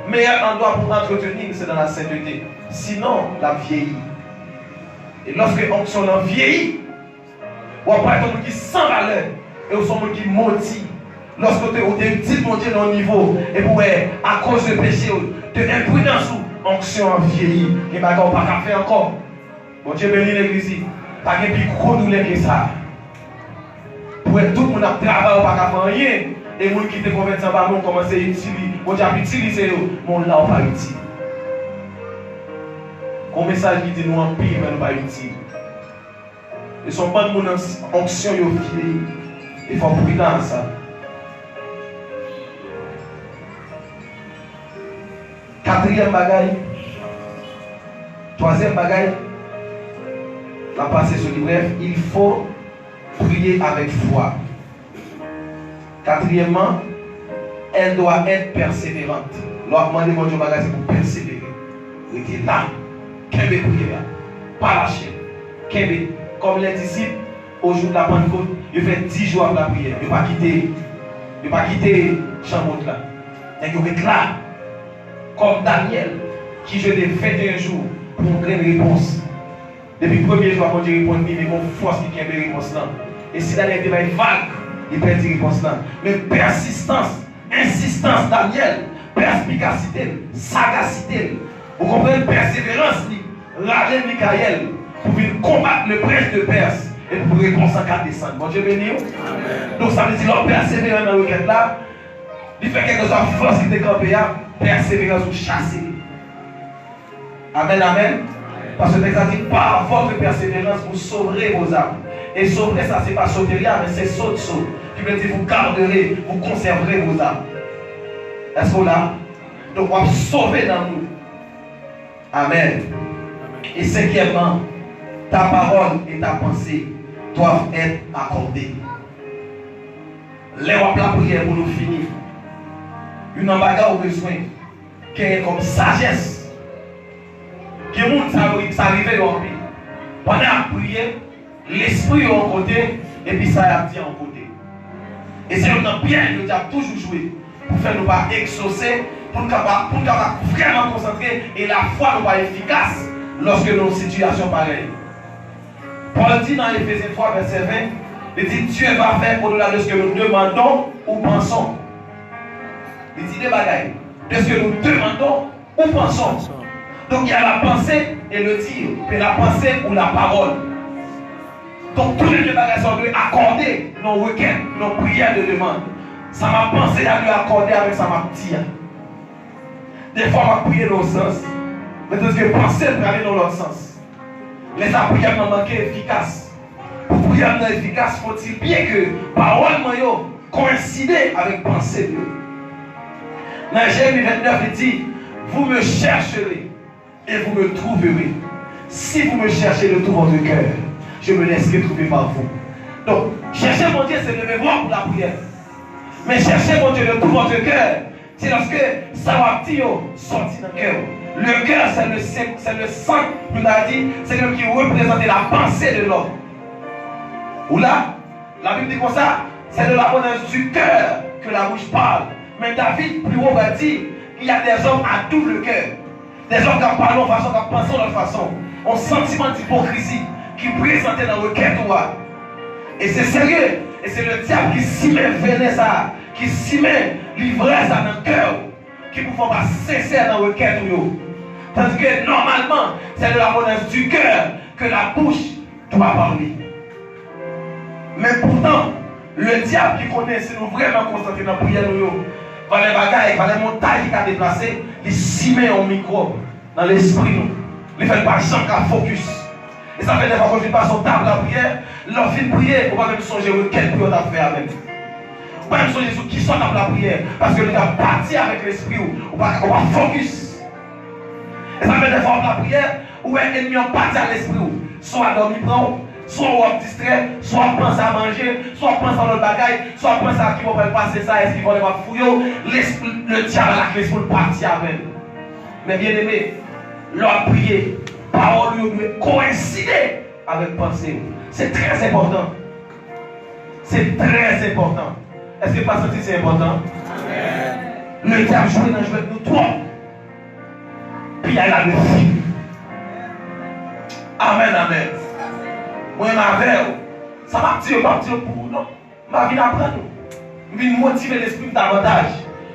meilleur endroit pour entretenir, c'est dans la sainteté. Sinon, la vieillit. Et lorsque l'onction vieillit, ou après un monde qui sans valeur, et au son monde qui maudit. Lorsque tu es utile, mon Dieu, dans le niveau, et pour à cause de péché, de imprudence, onction vieillit, et pas qu'à faire encore. Bon Dieu bénit l'église, pas qu'un plus gros douleur que ça. Pour tout le monde a travaillé, pas qu'à faire rien. Et les gens qui te convertissent en bas, on commence à utiliser. On a utilisé, mon là, on va utile. Un message qui dit nous en pire, mais nous pas utile. Et son pas de mon onction, il faut prudent ça. Quatrième bagaille. Troisième bagaille. La passée sur le bref, il faut prier avec foi. Quatrièmement, elle doit être persévérante. L'on demande mon Dieu c'est pour persévérer. Il était là. Qu'elle prier, pas lâcher. Qu'elle, comme les disciples, au jour de la Pentecôte, ils fait 10 jours de la prière. Ils ne pas quitter le chambre là. Et ils être là. Comme Daniel, qui jeûnait 21 jours pour une réponse. Depuis le premier jour, mon Dieu répond, mais il y a une force qui a une réponse là. Et si Daniel était vague, il perd une réponse là. Mais persistance, insistance, Daniel, perspicacité, sagacité, vous comprenez, persévérance, rage Michael, pour venir combattre le prince de Perse et pour réponse en 4 décembre. Bon Dieu béni. Donc ça veut dire leur persévérance dans le requête là, il fait quelque chose de force qui était campé, persévérance ou chasser. Amen, amen. Parce que le texte a dit par votre persévérance, vous sauverez vos âmes. Et sauver, ça, c'est pas sauteria, mais c'est saut. Qui veut dire vous garderez, vous conserverez vos âmes. Est-ce qu'on l'a? Donc, on va sauver dans nous. Amen. Et cinquièmement, ta parole et ta pensée doivent être accordées. Les rois la prière pour nous finir. Une bagarre au besoin qui est comme sagesse. Que le monde s'arrive dans le pays. Pendant la prière, l'esprit est en côté et puis ça a dit en côté. Et c'est un bien que tu as toujours joué pour faire nous pas exaucer, pour nous vraiment concentrer et la foi nous pas efficace lorsque nous sommes en situation pareille. Paul dit dans Éphésiens 3, verset 20, Il dit Dieu va faire au-delà de ce que nous demandons ou pensons. Il dit des bagailles. De ce que nous demandons ou pensons. Donc il y a la pensée et le dire. Puis la pensée ou la parole. Donc tous les deux bagages sont accordés nos requêtes, nos prières de demande. Ça m'a pensé à lui accorder avec ça m'a dit. Des fois on va prier dans le sens. Mais parce que penser peut aller dans l'autre sens. Les prières m'ont manqué efficace. Pour prier efficace, faut-il bien que parole coïncide avec pensée de Dieu. Dans Jérémie 29, il dit, vous me chercherez et vous me trouverez. Si vous me cherchez de tout votre cœur, je me laisserai trouver par vous. Donc, chercher mon Dieu, c'est lever voir pour la prière. Mais chercher mon Dieu de tout votre cœur, c'est lorsque ça va sortir dans le cœur. Le cœur, c'est le sang, nous a dit, c'est le qui représente la pensée de l'homme. Ou là, la Bible dit comme ça, c'est de l'abondance du cœur que la bouche parle. Mais David, plus haut, va dire qu'il y a des hommes à double cœur. Des hommes qui parlent en façon, qui pensent de façon. Un sentiment d'hypocrisie qui présentait dans le cœur. Et c'est sérieux. Et c'est le diable qui s'y met véné ça, qui s'y met l'ivresse dans le cœur, qui ne peut pas cesser dans le cœur. Tandis que normalement, c'est de l'abondance du cœur que la bouche doit parler. Mais pourtant, le diable qui connaît, si nous vraiment concentrés dans la prière, il va les bagailles, il va les montagnes qui a déplacé, il s'y met en micro dans l'esprit. Il fait pas sans qu'à focus. Et ça fait des fois quand je passe au table la prière, leur fin de prière, on va même songer quelle prière on a fait avec. On va même songer sur qui sont dans la prière, parce que nous avons parti avec l'esprit, on va focus. Et ça fait des fois la prière, où l'ennemi a parti à l'esprit, soit dormi prend, soit on distrait, soit on pense à manger, soit on pense à notre bagaille, soit on pense à qui va passer ça, est-ce qu'il va les fouiller, le diable a la clé pour partir avec. Mais bien aimé, leur prier, parole doit coïncider avec pensée. C'est très important. C'est très important. Est-ce que pas senti c'est important? Amen. Le diable joue dans le jeu de nous trois. Puis il y a la vie. Amen, amen. Moi, ma veille, ça m'a dit pour vous, non? Ma vie d'apprendre. Je vais motiver l'esprit davantage.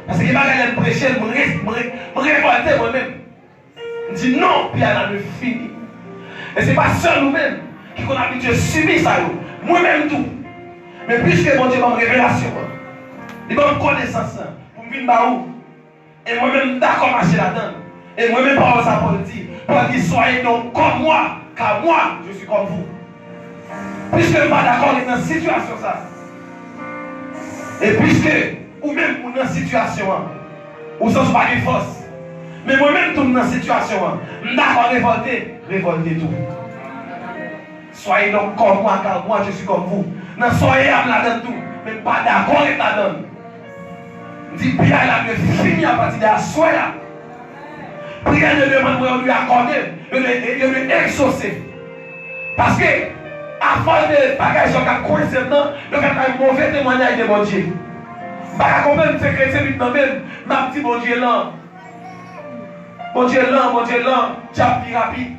Parce que je vais prêcher, je vais révolter moi-même. Je dis non, puis elle a le fini. Et ce n'est pas seul nous-mêmes qui qu'on a habitué à subir ça. Moi-même tout. Mais puisque mon Dieu m'a une révélation, il m'a une connaissance pour me venir où. Et moi-même d'accord marcher là-dedans. Et moi-même parole ça pour dire. Pour dire soyez donc comme moi, car moi je suis comme vous. Puisque je ne suis pas d'accord dans une situation ça. Et puisque, ou même pour une situation, ou sans pas de force. Mais moi-même, tout dans cette situation, je suis d'accord révolter tout. Soyez donc comme moi, car moi je suis comme vous. Non, soyez à la tout, mais pas d'accord avec la donne. Je dis, prière là, de finir à partir de la soirée. Prière de demande, on lui accorder, on lui exaucer. Parce que, à force de bagages qui ont coincé dedans, il y a un mauvais témoignage de mon Dieu. Je ne sais pas combien de chrétiens même, ma petite mon Dieu là. Mon Dieu là, tu as plus rapide.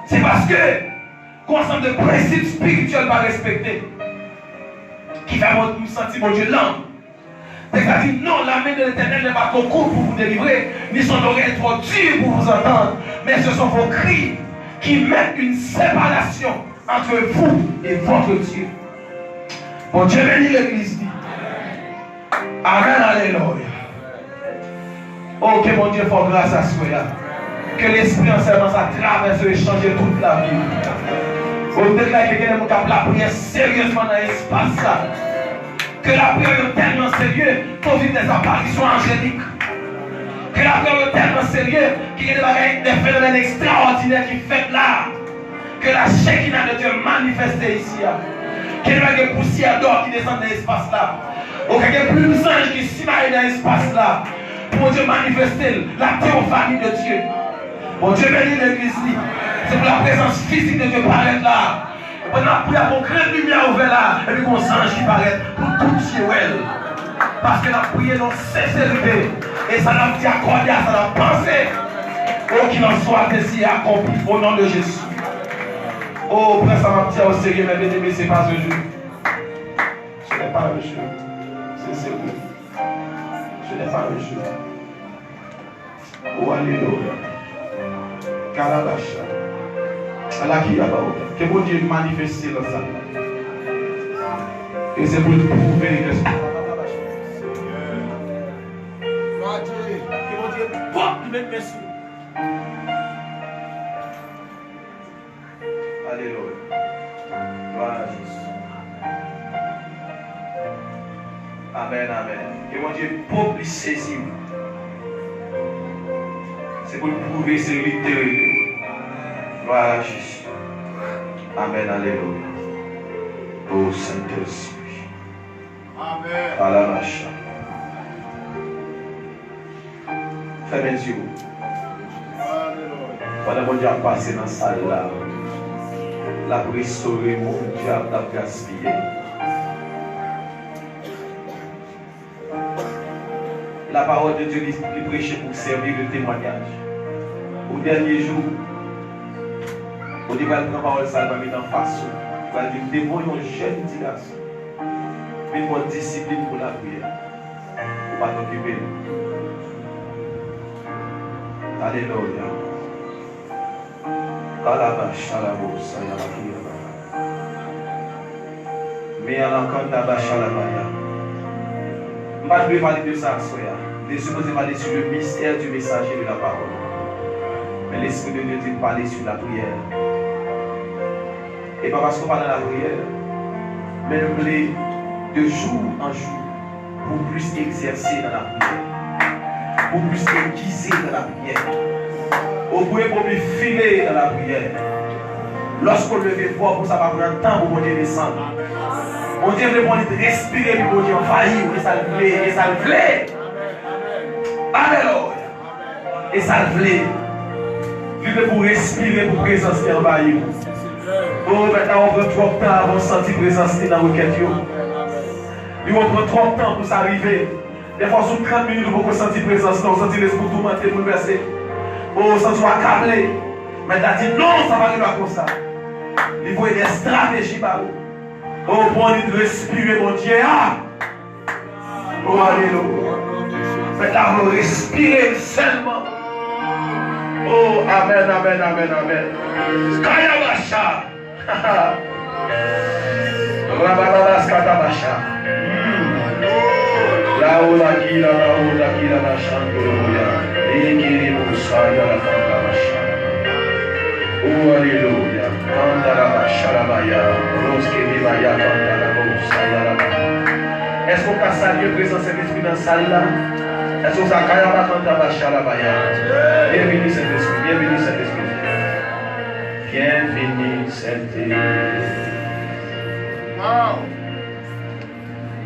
C'est parce que, ensemble de principes spirituels pas respectés, qui va me sentir mon Dieu là. C'est-à-dire, non, la main de l'Éternel n'est pas trop courte pour vous délivrer, ni son oreille trop dure pour vous entendre, mais ce sont vos cris qui mettent une séparation entre vous et votre Dieu. Bon Dieu bénit l'Église. Amen, alléluia. Oh, que mon Dieu fasse grâce à soi. Que l'Esprit en servant ça traverse et change toute la vie. Au déclare que quelqu'un a la prière sérieusement dans l'espace. Que la prière est tellement sérieuse qu'on vit des apparitions angéliques. Que la prière est tellement sérieuse qu'il y a des phénomènes extraordinaires qui fait là. Que la Shekinah de Dieu manifestée ici. Qu'il y a des poussières d'or qui descendent dans l'espace là. Ou qu'il y a plus d'anges qui s'imaginent dans l'espace là. Pour Dieu manifester la théophanie de Dieu. Bon Dieu bénit l'église. C'est pour la présence physique de Dieu paraître là. On a pris à une grande lumière ouverte là. Et puis qu'on ange qui paraît pour tout Dieu. Parce que la prière non cesse d'élever. Et ça n'a pas accordé à ça n'a pensé. Oh qu'il en soit ainsi accompli au nom de Jésus. Oh, prends ça, ma petite, au sérieux, mais bien aimé, ce n'est pas un jeu. Ce n'est pas un jeu. C'est sérieux. Ce n'est pas un jeu. Oh, alléluia. Calabacha. Allah qui a parlé. Que bon Dieu manifeste dans ça. Et c'est pour te prouver que c'est. Que bon Dieu porte lui-même mes sous. Alléluia. Gloire à Jésus. Amen, amen. Que mon Dieu peuple saisir. C'est pour prouver ses vérités. Gloire à Jésus. Amen, alléluia. Oh Saint-Esprit. Amen. À la marche. Fermez les yeux. Pendant que mon Dieu a passé dans la salle là, la pour restaurer mon Dieu a gaspillé. La parole de Dieu lui prêchait pour servir de témoignage. Au dernier jour, au début, elle prend la parole, ça va mettre en face. Il va dire, démon, un jeune petit garçon. Mais une discipline pour la prière. Pour ne pas t'occuper. Alléluia. Mais à l'encontre d'Abachalabaya. Je ne vais pas parler de ça, Soya. Je suis supposé parler sur le mystère du messager de la parole. Mais l'Esprit de Dieu dit de parler sur la prière. Et pas parce qu'on parle de la prière, mais nous voulons de jour en jour pour plus exercer dans la prière, pour plus aiguiser dans la prière, au point pour plus filer dans la prière. Lorsqu'on le fait fort, ça va prendre temps pour mon Dieu descendre. Mon Dieu veut respirer, puis mon Dieu envahir, et ça le plaît, et ça le plaît. Alléluia. Et ça le plaît. Il veut pour respirer, pour présence qui envahir. Oh, maintenant on prend trop de temps avant de sentir présence dans la requête. Il va prendre trop de temps pour s'arriver. Des fois, sur 30 minutes, vous pouvez sentir présence, on sentir l'esprit tourmenté, bouleversé. Oh, sentir accablé. Mais tu as dit non, ça va arriver comme ça. Il faut des stratégies par vous. Oh, bon, il de respirer, mon Dieu. Ah! Oh, alléluia. Maintenant, vous respirez seulement. Oh, amen, amen, amen, amen. Kayabasha. Rababas katabasha. La kila bashandoroya. Ekiri musaya la fantabasha. Oh, alléluia. Kandarabasharabaya. Roskevibaya kandarabosaya. Est-ce qu'on peut saluer la présence de l'Esprit dans la salle là? Est-ce qu'on s'accroche kandarabasharabaya? Bienvenue Saint-Esprit, bienvenue Saint-Esprit. Bienvenue Saint-Esprit. Wow.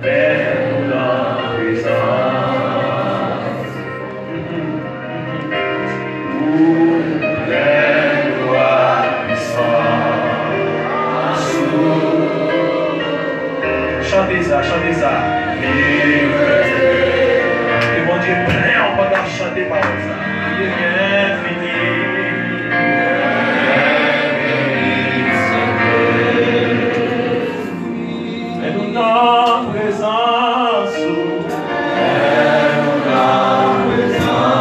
Mets-nous dans présence. Ouvre-nous à puissance. Chantez ça, chantez ça. Et mon Dieu, plein, on va chanter par ça. Il est bien fini. Mets-nous dans présence. Mets-nous dans présence.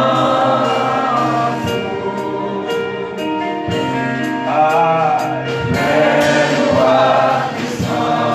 Mets-nous à puissance.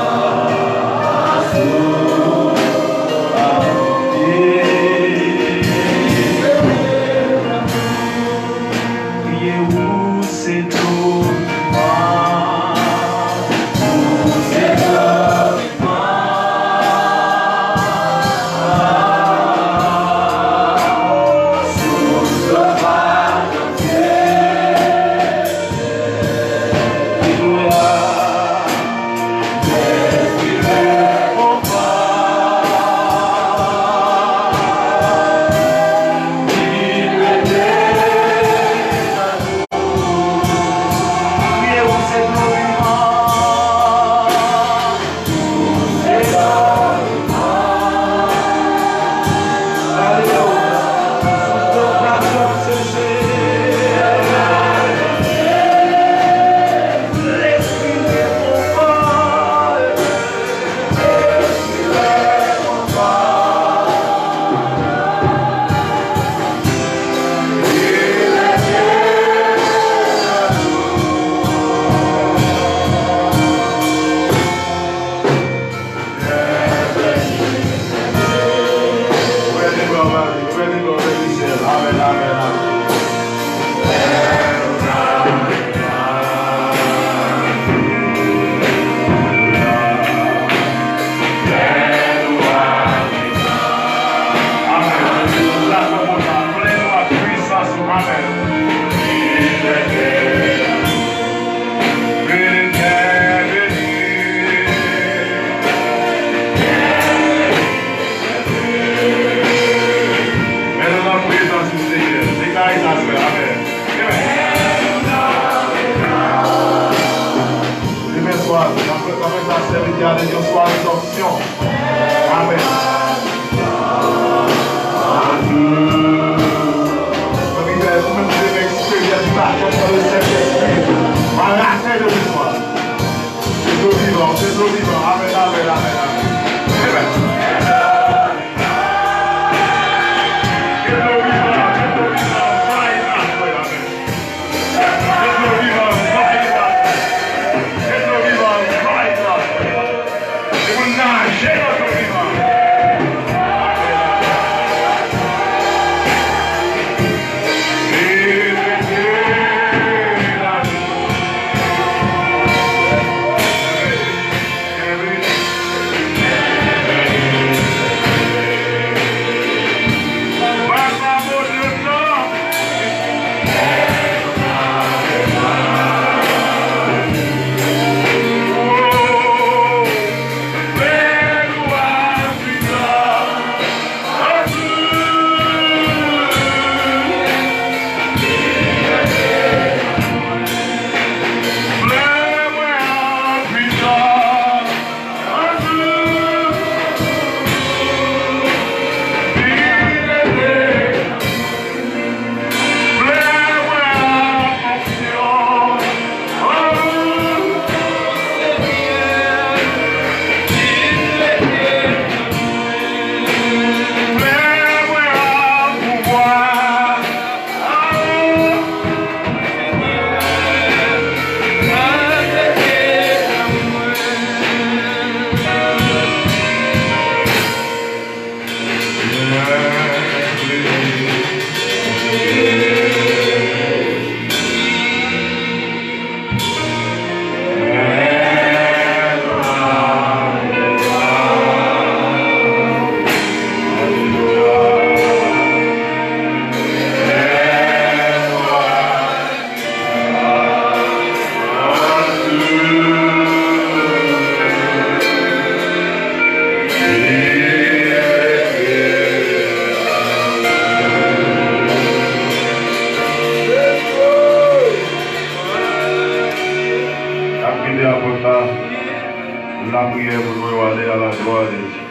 La prière pour aller à la gloire de Dieu.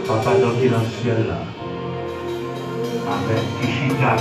Papa, donc il est dans le ciel là, avec Kishika,